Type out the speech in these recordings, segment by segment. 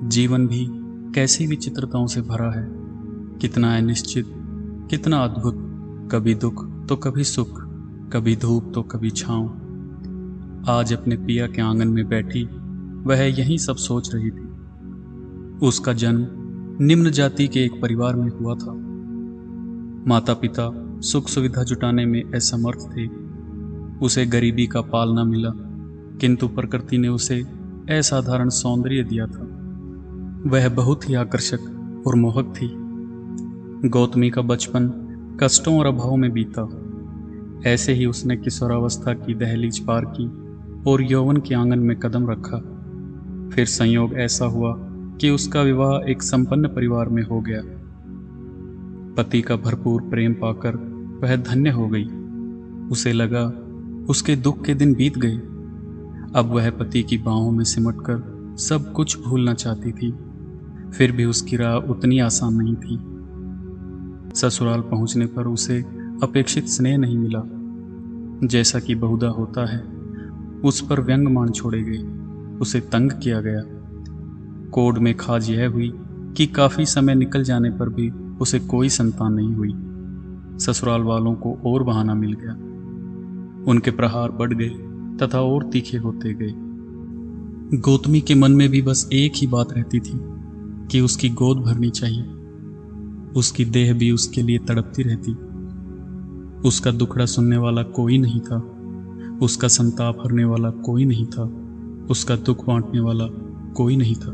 जीवन भी कैसी विचित्रताओं से भरा है। कितना अनिश्चित, कितना अद्भुत। कभी दुख तो कभी सुख, कभी धूप तो कभी छाँव। आज अपने पिया के आंगन में बैठी वह यही सब सोच रही थी। उसका जन्म निम्न जाति के एक परिवार में हुआ था। माता पिता सुख सुविधा जुटाने में असमर्थ थे। उसे गरीबी का पाल न मिला, किंतु प्रकृति ने उसे असाधारण सौंदर्य दिया था। वह बहुत ही आकर्षक और मोहक थी। गौतमी का बचपन कष्टों और अभाव में बीता। ऐसे ही उसने किशोरावस्था की दहलीज पार की और यौवन के आंगन में कदम रखा। फिर संयोग ऐसा हुआ कि उसका विवाह एक संपन्न परिवार में हो गया। पति का भरपूर प्रेम पाकर वह धन्य हो गई। उसे लगा उसके दुख के दिन बीत गए। अब वह पति की बाहों में सिमटकर सब कुछ भूलना चाहती थी। फिर भी उसकी राह उतनी आसान नहीं थी। ससुराल पहुंचने पर उसे अपेक्षित स्नेह नहीं मिला। जैसा कि बहुधा होता है, उस पर व्यंग्यमान छोड़े गए, उसे तंग किया गया। कोड में खाज यह हुई कि काफी समय निकल जाने पर भी उसे कोई संतान नहीं हुई। ससुराल वालों को और बहाना मिल गया। उनके प्रहार बढ़ गए तथा और तीखे होते गए। गौतमी के मन में भी बस एक ही बात रहती थी कि उसकी गोद भरनी चाहिए। उसकी देह भी उसके लिए तड़पती रहती। उसका दुखड़ा सुनने वाला कोई नहीं था। उसका संताप हरने वाला कोई नहीं था। उसका दुख बांटने वाला कोई नहीं था।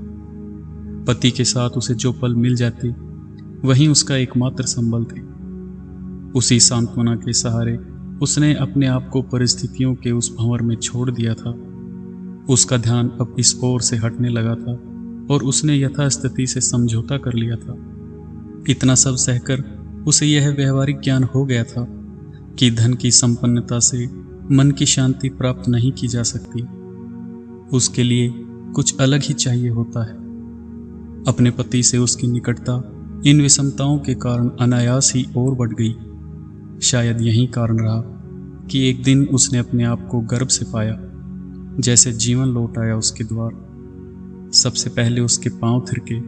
पति के साथ उसे जो पल मिल जाते वही उसका एकमात्र संबल थे। उसी सांत्वना के सहारे उसने अपने आप को परिस्थितियों के उस भंवर में छोड़ दिया था। उसका ध्यान अब इस ओर से हटने लगा था और उसने यथास्थिति से समझौता कर लिया था। इतना सब सहकर उसे यह व्यवहारिक ज्ञान हो गया था कि धन की संपन्नता से मन की शांति प्राप्त नहीं की जा सकती। उसके लिए कुछ अलग ही चाहिए होता है। अपने पति से उसकी निकटता इन विषमताओं के कारण अनायास ही और बढ़ गई। शायद यही कारण रहा कि एक दिन उसने अपने आप को गर्व से पाया, जैसे जीवन लौट आया उसके द्वार। सबसे पहले उसके पांव थिरके।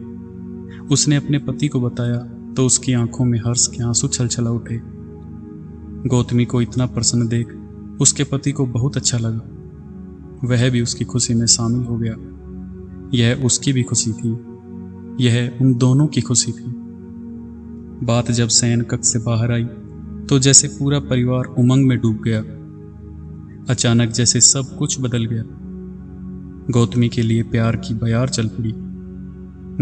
उसने अपने पति को बताया तो उसकी आंखों में हर्ष के आंसू छलछला उठे। गौतमी को इतना प्रसन्न देख उसके पति को बहुत अच्छा लगा। वह भी उसकी खुशी में शामिल हो गया। यह उसकी भी खुशी थी, यह उन दोनों की खुशी थी। बात जब शयन कक्ष से बाहर आई तो जैसे पूरा परिवार उमंग में डूब गया। अचानक जैसे सब कुछ बदल गया। गौतमी के लिए प्यार की बयार चल पड़ी।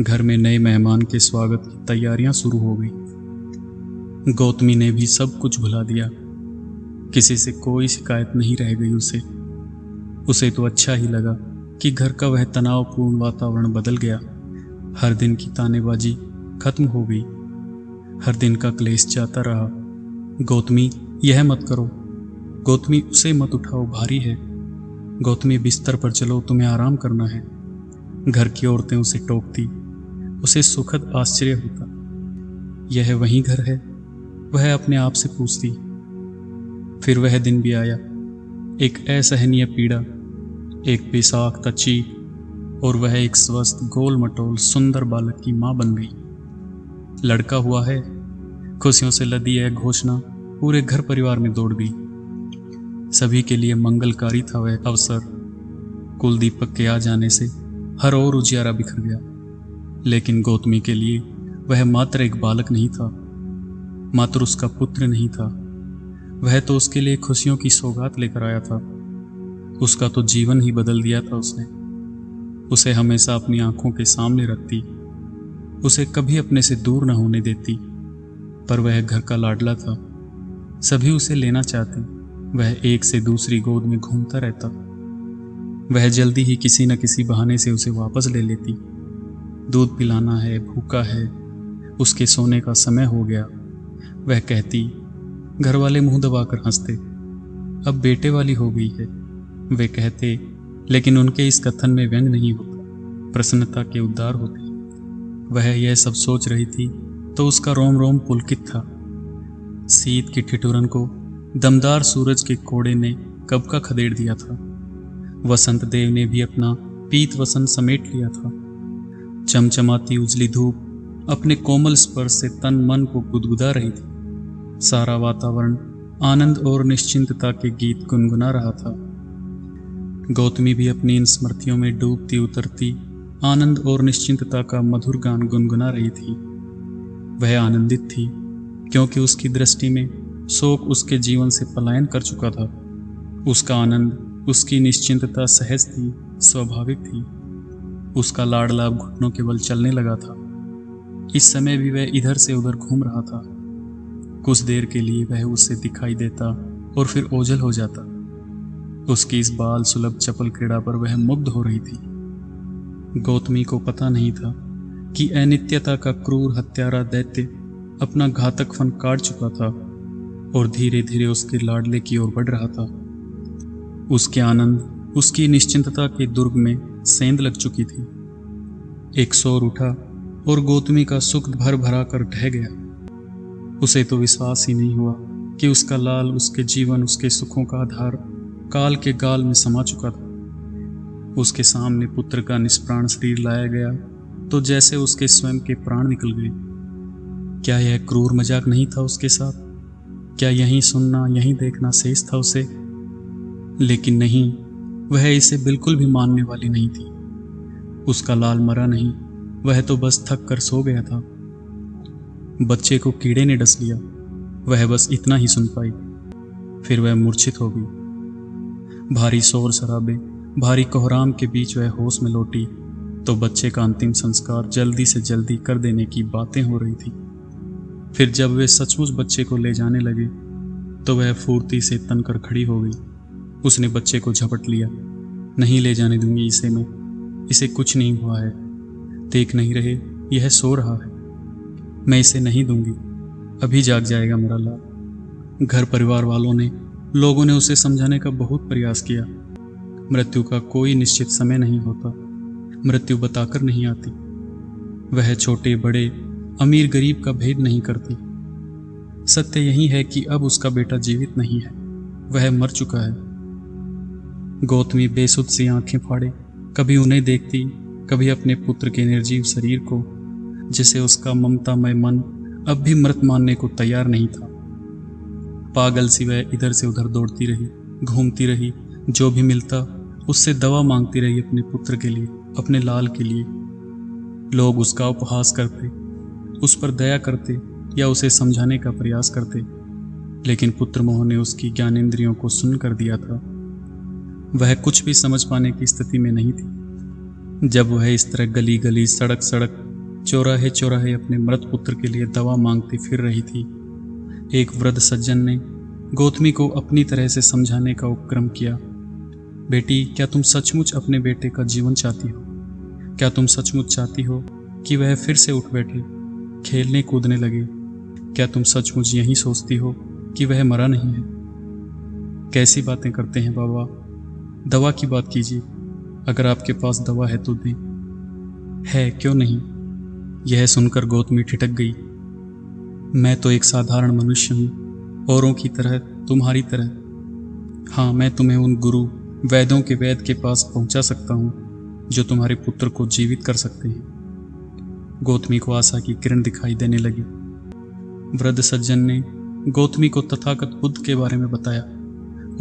घर में नए मेहमान के स्वागत की तैयारियां शुरू हो गई। गौतमी ने भी सब कुछ भुला दिया। किसी से कोई शिकायत नहीं रह गई उसे तो अच्छा ही लगा कि घर का वह तनावपूर्ण वातावरण बदल गया। हर दिन की तानेबाजी खत्म हो गई। हर दिन का क्लेश जाता रहा। गौतमी यह मत करो, गौतमी उसे मत उठाओ, भारी है। गौतमी बिस्तर पर चलो, तुम्हें आराम करना है। घर की औरतें उसे टोकती। उसे सुखद आश्चर्य होता। यह वही घर है, वह अपने आप से पूछती। फिर वह दिन भी आया। एक असहनीय पीड़ा, एक बेसाख्ता चीख, और वह एक स्वस्थ गोल मटोल सुंदर बालक की मां बन गई। लड़का हुआ है। खुशियों से लदी यह घोषणा पूरे घर परिवार में दौड़ गई। सभी के लिए मंगलकारी था वह अवसर। कुल दीपक के आ जाने से हर ओर उजियारा बिखर गया। लेकिन गौतमी के लिए वह मात्र एक बालक नहीं था, मात्र उसका पुत्र नहीं था। वह तो उसके लिए खुशियों की सौगात लेकर आया था। उसका तो जीवन ही बदल दिया था उसने। उसे हमेशा अपनी आंखों के सामने रखती, उसे कभी अपने से दूर न होने देती। पर वह घर का लाडला था। सभी उसे लेना चाहते। वह एक से दूसरी गोद में घूमता रहता। वह जल्दी ही किसी न किसी बहाने से उसे वापस ले लेती। दूध पिलाना है, भूखा है, उसके सोने का समय हो गया। वह कहती। घर वाले मुंह दबाकर हंसते। अब बेटे वाली हो गई है, वे कहते। लेकिन उनके इस कथन में व्यंग नहीं होता, प्रसन्नता के उद्गार होते। वह यह सब सोच रही थी तो उसका रोम रोम पुलकित था। शीत की ठिठुरन को दमदार सूरज के कोड़े ने कब का खदेड़ दिया था। वसंत देव ने भी अपना पीत वसन समेट लिया था। चमचमाती उजली धूप अपने कोमल स्पर्श से तन मन को गुदगुदा रही थी। सारा वातावरण आनंद और निश्चिंतता के गीत गुनगुना रहा था। गौतमी भी अपनी इन स्मृतियों में डूबती उतरती आनंद और निश्चिंतता का मधुर गान गुनगुना रही थी। वह आनंदित थी क्योंकि उसकी दृष्टि में शोक उसके जीवन से पलायन कर चुका था। उसका आनंद, उसकी निश्चिंतता सहज थी, स्वाभाविक थी। उसका लाडला घुटनों के बल चलने लगा था। इस समय भी वह इधर से उधर घूम रहा था। कुछ देर के लिए वह उससे दिखाई देता और फिर ओझल हो जाता। उसकी इस बाल सुलभ चपल क्रीड़ा पर वह मुग्ध हो रही थी। गौतमी को पता नहीं था कि अनित्यता का क्रूर हत्यारा दैत्य अपना घातक फन काट चुका था और धीरे धीरे उसके लाडले की ओर बढ़ रहा था। उसके आनंद, उसकी निश्चिंतता के दुर्ग में सेंध लग चुकी थी। एक शोर उठा और गौतमी का सुख भर भरा कर ढह गया। उसे तो विश्वास ही नहीं हुआ कि उसका लाल, उसके जीवन, उसके सुखों का आधार काल के गाल में समा चुका था। उसके सामने पुत्र का निष्प्राण शरीर लाया गया तो जैसे उसके स्वयं के प्राण निकल गए। क्या यह क्रूर मजाक नहीं था उसके साथ? क्या यहीं सुनना, यहीं देखना शेष था उसे? लेकिन नहीं, वह इसे बिल्कुल भी मानने वाली नहीं थी। उसका लाल मरा नहीं, वह तो बस थक कर सो गया था। बच्चे को कीड़े ने डस लिया, वह बस इतना ही सुन पाई। फिर वह मूर्छित हो गई। भारी शोर शराबे, भारी कोहराम के बीच वह होश में लौटी तो बच्चे का अंतिम संस्कार जल्दी से जल्दी कर देने की बातें हो रही थी। फिर जब वे सचमुच बच्चे को ले जाने लगे तो वह फुर्ती से तनकर खड़ी हो गई। उसने बच्चे को झपट लिया। नहीं ले जाने दूंगी इसे मैं, इसे कुछ नहीं हुआ है। देख नहीं रहे, यह सो रहा है। मैं इसे नहीं दूंगी, अभी जाग जाएगा मेरा लाल। घर परिवार वालों ने, लोगों ने उसे समझाने का बहुत प्रयास किया। मृत्यु का कोई निश्चित समय नहीं होता, मृत्यु बताकर नहीं आती। वह छोटे बड़े, अमीर गरीब का भेद नहीं करती। सत्य यही है कि अब उसका बेटा जीवित नहीं है, वह मर चुका है। गौतमी बेसुध सी आंखें फाड़े कभी उन्हें देखती, कभी अपने पुत्र के निर्जीव शरीर को, जिसे उसका ममतामय मन अब भी मृत मानने को तैयार नहीं था। पागल सी वह इधर से उधर दौड़ती रही, घूमती रही, जो भी मिलता उससे दवा मांगती रही अपने पुत्र के लिए, अपने लाल के लिए। लोग उसका उपहास करते, उस पर दया करते या उसे समझाने का प्रयास करते, लेकिन पुत्र मोह ने उसकी ज्ञानेंद्रियों को सुन्न कर दिया था। वह कुछ भी समझ पाने की स्थिति में नहीं थी। जब वह इस तरह गली गली, सड़क सड़क, चौराहे चौराहे अपने मृत पुत्र के लिए दवा मांगती फिर रही थी, एक वृद्ध सज्जन ने गौतमी को अपनी तरह से समझाने का उपक्रम किया। बेटी, क्या तुम सचमुच अपने बेटे का जीवन चाहती हो? क्या तुम सचमुच चाहती हो कि वह फिर से उठ बैठे, खेलने कूदने लगे? क्या तुम सचमुच यही सोचती हो कि वह मरा नहीं है? कैसी बातें करते हैं बाबा, दवा की बात कीजिए। अगर आपके पास दवा है तो दें। है, क्यों नहीं? यह सुनकर गौतमी ठिठक गई। मैं तो एक साधारण मनुष्य हूँ, औरों की तरह, तुम्हारी तरह। हाँ, मैं तुम्हें उन गुरु, वैद्यों के वैद्य के पास पहुंचा सकता हूँ जो तुम्हारे पुत्र को जीवित कर सकते हैं। गौतमी को आशा की किरण दिखाई देने लगी। वृद्ध सज्जन ने गौतमी को तथागत बुद्ध के बारे में बताया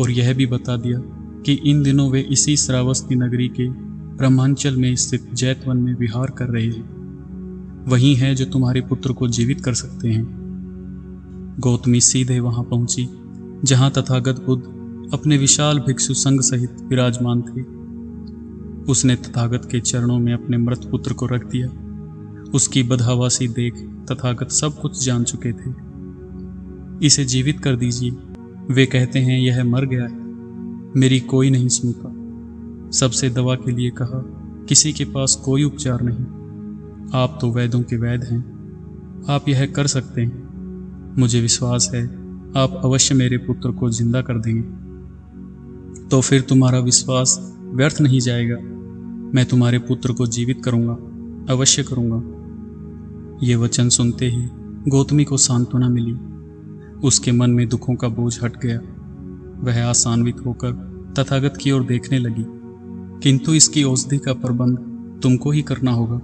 और यह भी बता दिया कि इन दिनों वे इसी श्रावस्ती नगरी के ब्रह्मांचल में स्थित जैतवन में विहार कर रहे हैं। वही हैं जो तुम्हारे पुत्र को जीवित कर सकते हैं। गौतमी सीधे वहां पहुंची जहां तथागत बुद्ध अपने विशाल भिक्षु संघ सहित विराजमान थे। उसने तथागत के चरणों में अपने मृत पुत्र को रख दिया। उसकी बदहवासी देख तथागत सब कुछ जान चुके थे। इसे जीवित कर दीजिए, वे कहते हैं यह मर गया है। मेरी कोई नहीं सुनता। सबसे दवा के लिए कहा, किसी के पास कोई उपचार नहीं। आप तो वैद्यों के वैद्य हैं, आप यह कर सकते हैं। मुझे विश्वास है आप अवश्य मेरे पुत्र को जिंदा कर देंगे। तो फिर तुम्हारा विश्वास व्यर्थ नहीं जाएगा। मैं तुम्हारे पुत्र को जीवित करूंगा, अवश्य करूंगा। ये वचन सुनते ही गौतमी को सांत्वना मिली। उसके मन में दुखों का बोझ हट गया। वह आशान्वित होकर तथागत की ओर देखने लगी। किंतु इसकी औषधि का प्रबंध तुमको ही करना होगा।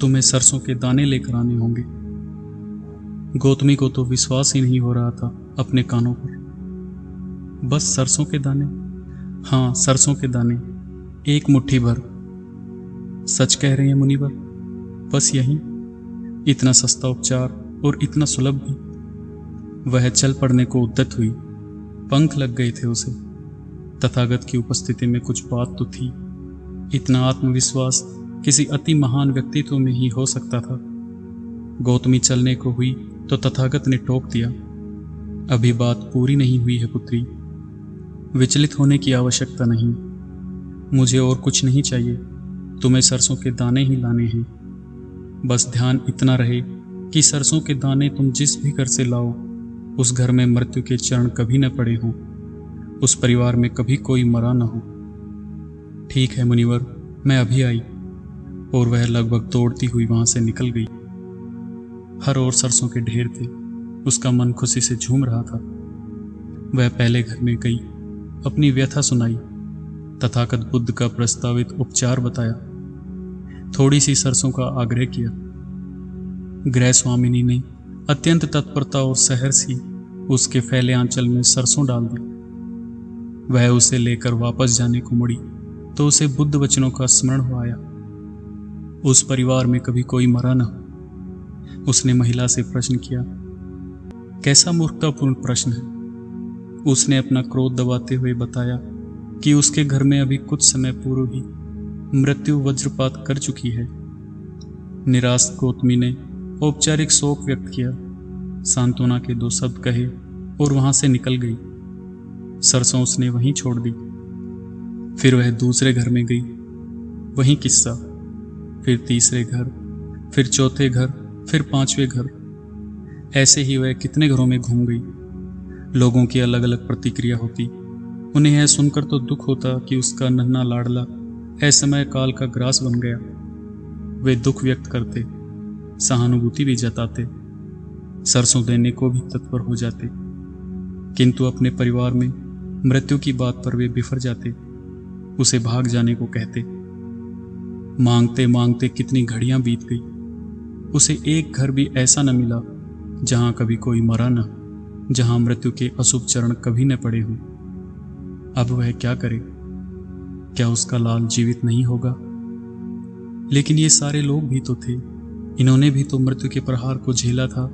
तुम्हें सरसों के दाने लेकर आने होंगे। गौतमी को तो विश्वास ही नहीं हो रहा था अपने कानों पर। बस सरसों के दाने? हाँ, सरसों के दाने, एक मुट्ठी भर। सच कह रहे हैं मुनिवर? बस यही? इतना सस्ता उपचार और इतना सुलभ भी? वह चल पड़ने को उद्यत हुई। पंख लग गए थे उसे। तथागत की उपस्थिति में कुछ बात तो थी। इतना आत्मविश्वास किसी अति महान व्यक्तित्व में ही हो सकता था। गौतमी चलने को हुई तो तथागत ने टोक दिया, अभी बात पूरी नहीं हुई है पुत्री। विचलित होने की आवश्यकता नहीं। मुझे और कुछ नहीं चाहिए, तुम्हें सरसों के दाने ही लाने हैं। बस ध्यान इतना रहे कि सरसों के दाने तुम जिस भी घर से लाओ, उस घर में मृत्यु के चरण कभी न पड़े हों, उस परिवार में कभी कोई मरा न हो। ठीक है मुनिवर, मैं अभी आई। और वह लगभग दौड़ती हुई वहां से निकल गई। हर ओर सरसों के ढेर थे। उसका मन खुशी से झूम रहा था। वह पहले घर में गई, अपनी व्यथा सुनाई, तथागत बुद्ध का प्रस्तावित उपचार बताया, थोड़ी सी सरसों का आग्रह किया। गृह स्वामिनी ने अत्यंत तत्परता और सहर सी उसके फैले आंचल में सरसों डाल दी। वह उसे लेकर वापस जाने को मुड़ी तो उसे बुद्ध वचनों का स्मरण हो आया, उस परिवार में कभी कोई मरा न हो। उसने महिला से प्रश्न किया। कैसा मूर्खतापूर्ण प्रश्न है। उसने अपना क्रोध दबाते हुए बताया कि उसके घर में अभी कुछ समय पूर्व ही मृत्यु वज्रपात कर चुकी है। निराश गौतमी ने औपचारिक शोक व्यक्त किया, सांत्वना के 2 शब्द कहे और वहां से निकल गई। सरसों उसने वहीं छोड़ दी। फिर वह दूसरे घर में गई, वहीं किस्सा। फिर तीसरे घर, फिर चौथे घर, फिर 5वें घर। ऐसे ही वह कितने घरों में घूम गई। लोगों की अलग अलग प्रतिक्रिया होती। उन्हें यह सुनकर तो दुख होता कि उसका नन्हा लाडला असमय काल का ग्रास बन गया। वे दुख व्यक्त करते, सहानुभूति भी जताते, सरसों देने को भी तत्पर हो जाते, किंतु अपने परिवार में मृत्यु की बात पर वे बिफर जाते, उसे भाग जाने को कहते। मांगते मांगते कितनी घड़ियां बीत गई। उसे एक घर भी ऐसा न मिला जहां कभी कोई मरा न, जहां मृत्यु के अशुभ चरण कभी न पड़े हों। अब वह क्या करे? क्या उसका लाल जीवित नहीं होगा? लेकिन ये सारे लोग भी तो थे, इन्होंने भी तो मृत्यु के प्रहार को झेला था।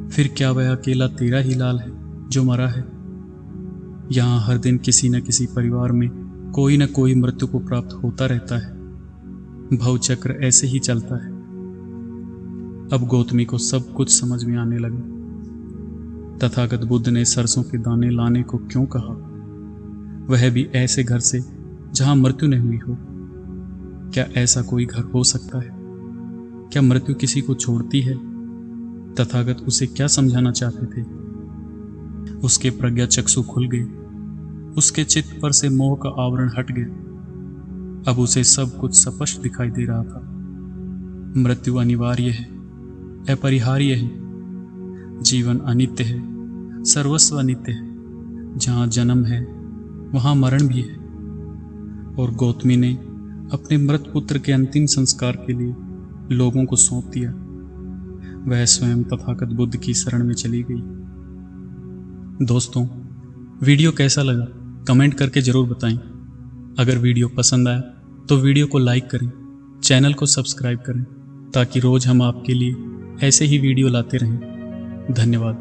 फिर क्या वह अकेला तेरा ही लाल है जो मरा है? यहाँ हर दिन किसी न किसी परिवार में कोई न कोई मृत्यु को प्राप्त होता रहता है। भवचक्र ऐसे ही चलता है। अब गौतमी को सब कुछ समझ में आने लगा। तथागत बुद्ध ने सरसों के दाने लाने को क्यों कहा? वह भी ऐसे घर से जहां मृत्यु नहीं हुई हो। क्या ऐसा कोई घर हो सकता है? क्या मृत्यु किसी को छोड़ती है? तथागत उसे क्या समझाना चाहते थे? उसके प्रज्ञा चक्षु खुल गए। उसके चित्त पर से मोह का आवरण हट गया। अब उसे सब कुछ स्पष्ट दिखाई दे रहा था। मृत्यु अनिवार्य है, अपरिहार्य है। जीवन अनित्य है, सर्वस्व अनित्य है। जहां जन्म है वहां मरण भी है। और गौतमी ने अपने मृत पुत्र के अंतिम संस्कार के लिए लोगों को सौंप दिया। वह स्वयं तथागत बुद्ध की शरण में चली गई। दोस्तों, वीडियो कैसा लगा कमेंट करके जरूर बताएं। अगर वीडियो पसंद आया तो वीडियो को लाइक करें, चैनल को सब्सक्राइब करें, ताकि रोज हम आपके लिए ऐसे ही वीडियो लाते रहें। धन्यवाद।